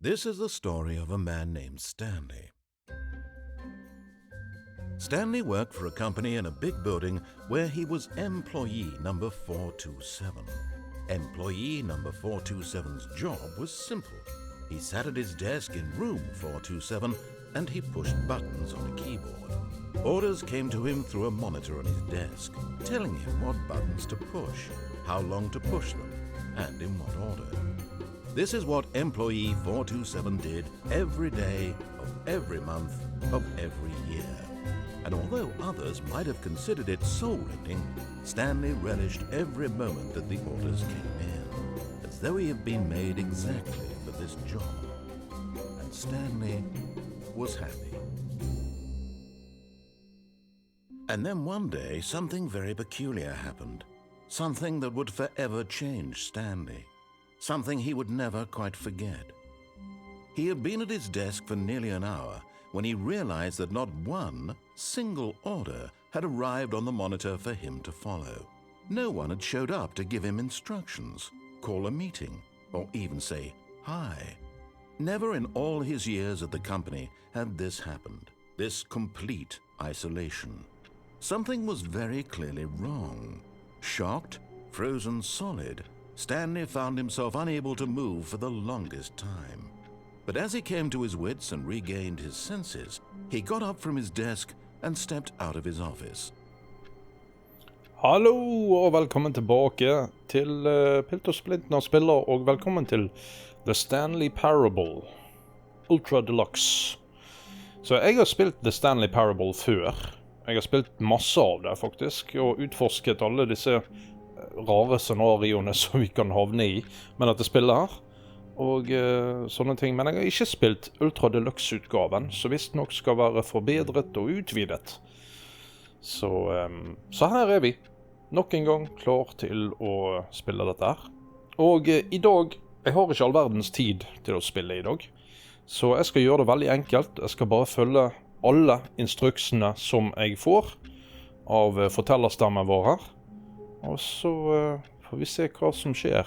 This is the story of a man named Stanley. Stanley worked for a company in a big building where he was employee number 427. Employee number 427's job was simple. He sat at his desk in room 427 and he pushed buttons on a keyboard. Orders came to him through a monitor on his desk, telling him what buttons to push, how long to push them, and in what order. This is what employee 427 did every day of every month of every year. And although others might have considered it soul-rending, Stanley relished every moment that the orders came in, as though he had been made exactly for this job. And Stanley was happy. And then one day, something very peculiar happened. Something that would forever change Stanley. Something he would never quite forget. He had been at his desk for nearly an hour when he realized that not one single order had arrived on the monitor for him to follow. No one had showed up to give him instructions, call a meeting, or even say hi. Never in all his years at the company had this happened, this complete isolation. Something was very clearly wrong. Shocked, frozen solid, Stanley found himself unable to move for the longest time. But as he came to his wits and regained his senses, he got up from his desk and stepped out of his office. Hallo og velkommen tilbake til Pilt og Splintner spiller, og velkommen til The Stanley Parable, ULTRA DELUXE. Så jeg har spilt The Stanley Parable før. Jeg har spilt masse av det faktisk, og utforsket alle disse rare scenarioene som vi kan havne i med dette spillet her. Og sånne ting, men jeg har ikke spilt ULTRA DELUXE-utgaven, så visst nok skal være forbedret og utvidet. Så her er vi, nok en gang klar til å spille dette her. Og i dag, jeg har ikke all verdens tid til å spille i dag, så jeg skal gjøre det veldig enkelt. Jeg skal bare følge alle instruksene som jeg får av fortellerstemmen vår her. Og så får vi se hva som skjer.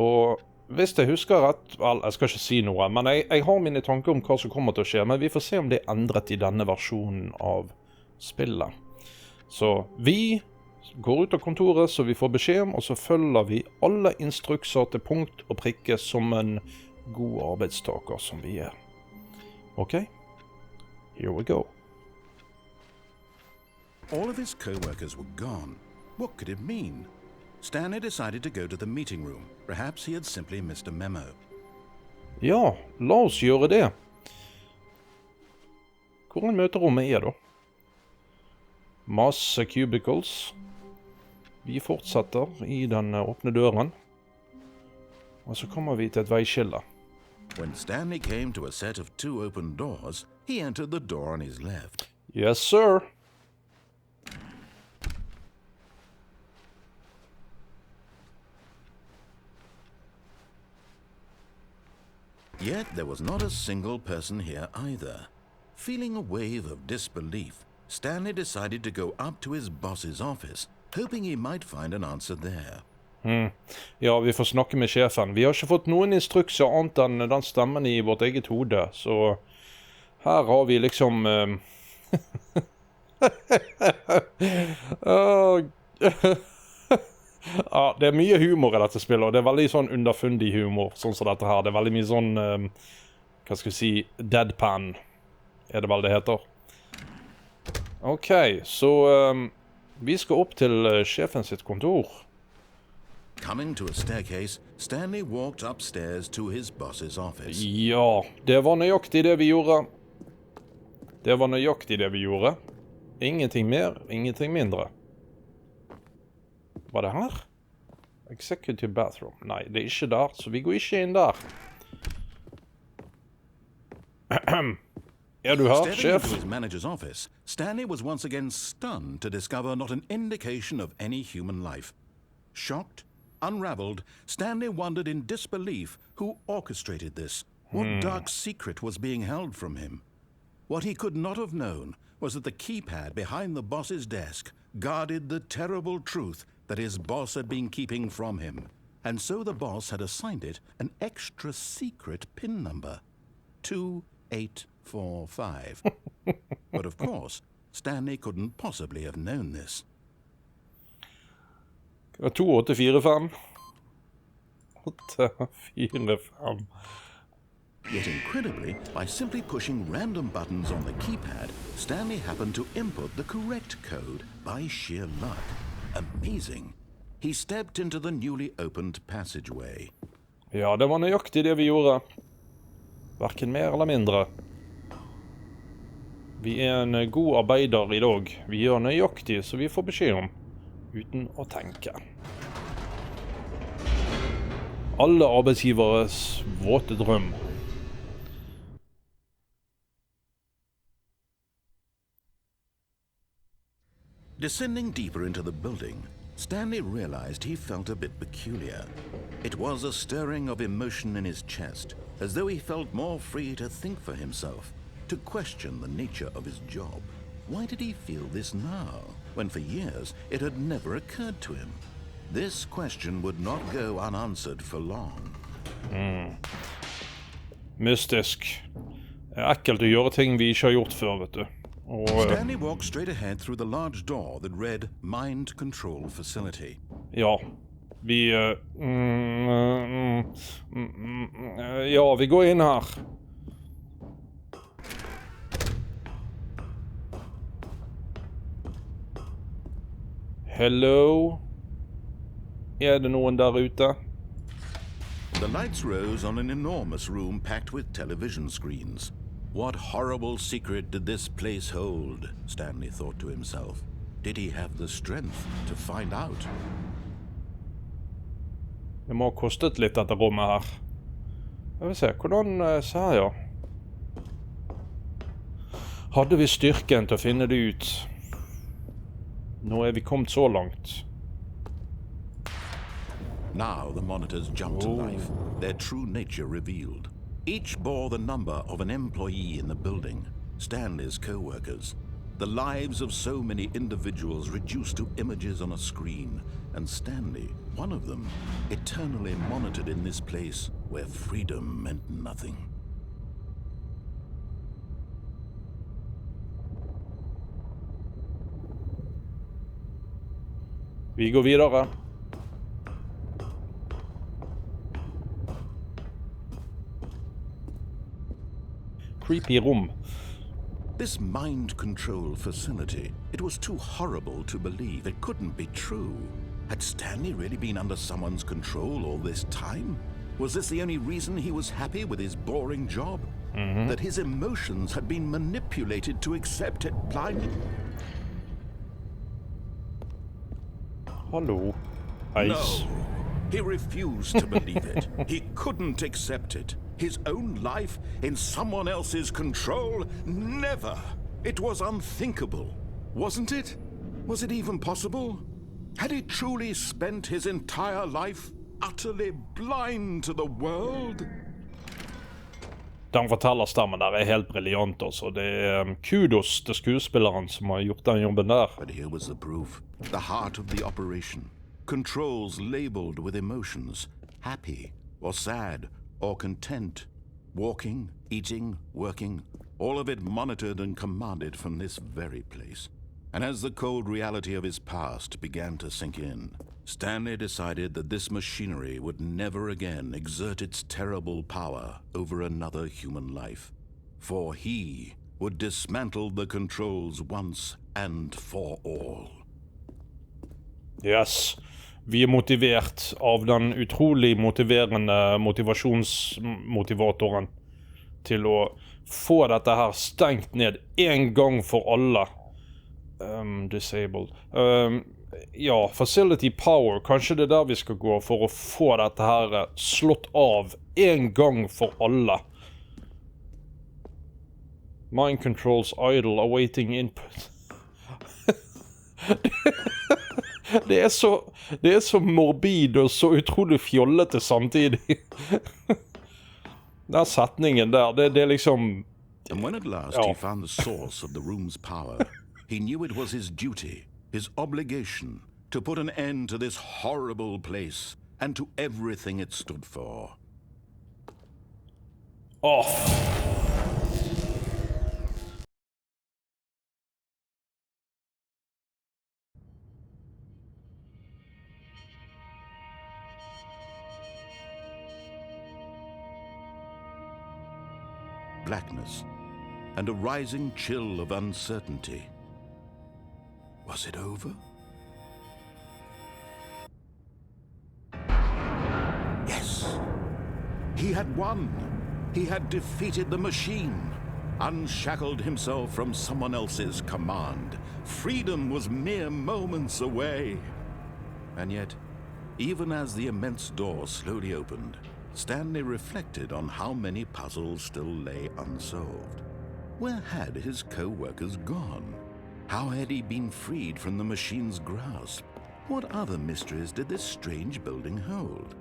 Og hvis jeg husker rett, vel, jeg skal ikke si noe, men jeg har mine tanker om hva som kommer til å skje, men vi får se om det er endret i denne versjonen av spillet. Så vi går ut av kontoret, så vi får beskjed om, og så følger vi alle instrukser til punkt og prikke som en god arbeidstaker som vi er. Ok? Here we go. All of his co-workers were gone. What could it mean? Stanley decided to go to the meeting room. Perhaps he had simply missed a memo. Ja, la oss gjøre det. Hvor en møterommet er da? Masse cubicles. Vi fortsetter i den åpne døren. Og så kommer vi til et veiskille. When Stanley came to a set of two open doors, he entered the door on his left. Yes, sir. Yet there was not a single person here either. Feeling a wave of disbelief, Stanley decided to go up to his boss's office, hoping he might find an answer there. Ja, vi får snakke med sjefen. Vi har ikke fått noen instrukser annet enn den stemmen i vårt eget hode, så her har vi liksom... Ja, det er mye humor i dette spillet, og det er veldig sånn underfundig humor, sånn som dette her. Det er veldig mye sånn, hva skal vi si, deadpan, er det vel det heter. Ok, så vi skal opp til sjefen sitt kontor. Coming to a staircase, Stanley walked upstairs to his boss's office. Ja, det var nøyaktig det vi gjorde. Det var nøyaktig det vi gjorde. Ingenting mer, ingenting mindre. Var det her? Executive bathroom. Nei, det er ikke der, så vi går ikke inn der. Er du her, Stepping sjef? into his manager's office, Stanley was once again stunned to discover not an indication of any human life. Shocked, unraveled, Stanley wondered in disbelief who orchestrated this. What dark secret was being held from him? What he could not have known was that the keypad behind the boss's desk guarded the terrible truth that his boss had been keeping from him. and so the boss had assigned it an extra secret PIN number, 2845. But of course, Stanley couldn't possibly have known this. 2845. 845. Yet incredibly, by simply pushing random buttons on the keypad, Stanley happened to input the correct code by sheer luck. Amazing. He stepped into the newly opened passageway. Ja, det var nøyaktig det vi gjorde. Hverken mer eller mindre. Vi en god arbeider I dag. Vi gjør nøyaktig så vi får beskjed om, uten å tenke. Alle arbeidsgiveres våte drøm. Descending deeper into the building, Stanley realized he felt a bit peculiar. It was a stirring of emotion in his chest, as though he felt more free to think for himself, to question the nature of his job. Why did he feel this now, when for years it had never occurred to him? This question would not go unanswered for long. Mystisk. Det ekkelt å gjøre ting vi ikke har gjort før, vet du. Stanley walked straight ahead through the large door that read Mind Control Facility. Ja, vi ja, vi går inn her. Hello? Det noen der ute? The lights rose on an enormous room packed with television screens. What horrible secret did this place hold? Stanley thought to himself. Did he have the strength to find out? Det må ha kostet litt dette rommet her. Jeg vil se, hvordan ser jeg? Hadde vi styrken til å finne det ut? Nå vi kommet så langt. Now the monitors jumped to life, their true nature revealed. Each bore the number of an employee in the building, Stanley's co-workers. The lives of so many individuals reduced to images on a screen, and Stanley, one of them, eternally monitored in this place where freedom meant nothing. Vi går videre. Creepy rom. This mind control facility, it was too horrible to believe. It couldn't be true. Had Stanley really been under someone's control all this time? Was this the only reason he was happy with his boring job? That his emotions had been manipulated to accept it blindly? Hallo. Ice. No, he refused to believe it. He couldn't accept it. His own life in someone else's control? Never! It was unthinkable, wasn't it? Was it even possible? Had he truly spent his entire life utterly blind to the world? Den fortellerstemmen der helt briljant, altså. Det kudos til skuespilleren som har gjort den jobben der. But here was the proof. The heart of the operation. Controls labeled with emotions. Happy, or sad, or content. Walking, eating, working. All of it monitored and commanded from this very place. And as the cold reality of his past began to sink in, Stanley decided that this machinery would never again exert its terrible power over another human life. For he would dismantle the controls once and for all. Yes. Vi motivert av den utrolig motiverende motivasjonsmotivatoren til å få dette her stengt ned en gang for alle. Disabled. Ja, facility power. Kanskje det der vi skal gå for å få dette her slått av en gang for alle. Mind controls idle awaiting input. Det så morbid og så utrolig fjollete samtidig. Den setningen der, det liksom... And when at last he found the source of the room's power, he knew it was his duty, his obligation, to put an end to this horrible place and to everything it stood for. Off. Blackness and a rising chill of uncertainty. Was it over? Yes. He had won. He had defeated the machine, unshackled himself from someone else's command. Freedom was mere moments away. And yet, even as the immense door slowly opened, Stanley reflected on how many puzzles still lay unsolved. Where had his co-workers gone? How had he been freed from the machine's grasp? What other mysteries did this strange building hold?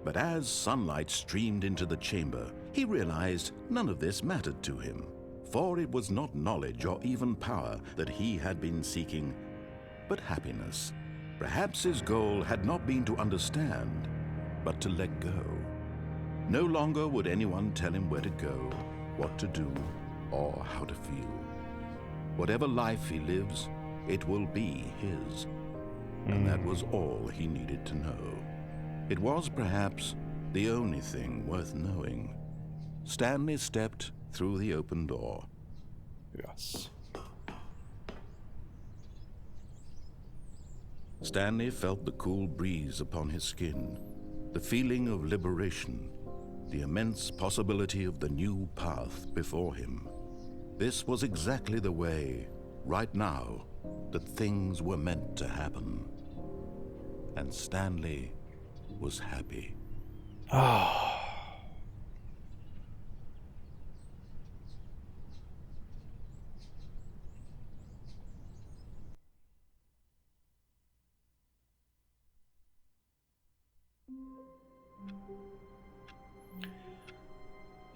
But as sunlight streamed into the chamber, he realized none of this mattered to him, for it was not knowledge or even power that he had been seeking, but happiness. Perhaps his goal had not been to understand, but to let go. No longer would anyone tell him where to go, what to do, or how to feel. Whatever life he lives, it will be his. And that was all he needed to know. It was perhaps the only thing worth knowing. Stanley stepped through the open door. Yes. Stanley felt the cool breeze upon his skin, the feeling of liberation, the immense possibility of the new path before him. This was exactly the way, right now, that things were meant to happen. And Stanley was happy.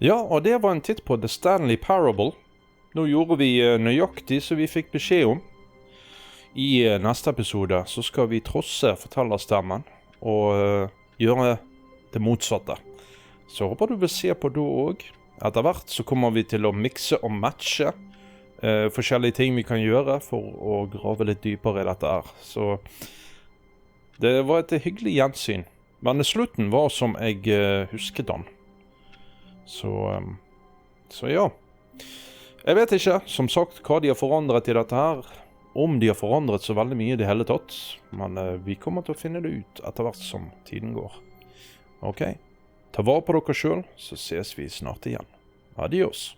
Ja, og det var en titt på The Stanley Parable. Nå gjorde vi nøyaktig så vi fikk beskjed om. I neste episode så skal vi trosse fortellerstemmen og gjøre det motsatte. Så håper du vil se på det også. Etter hvert så kommer vi til å mikse og matche forskjellige ting vi kan gjøre for å grave litt dypere i dette her. Så det var et hyggelig gjensyn. Men slutten var som jeg husket den. Så ja. Jeg vet ikke, som sagt, hva de har forandret i dette her. Om de har forandret så veldig mye i det hele tatt. Men vi kommer til å finne det ut etter hvert som tiden går. Ok, ta vare på dere selv, så ses vi snart igjen. Adios.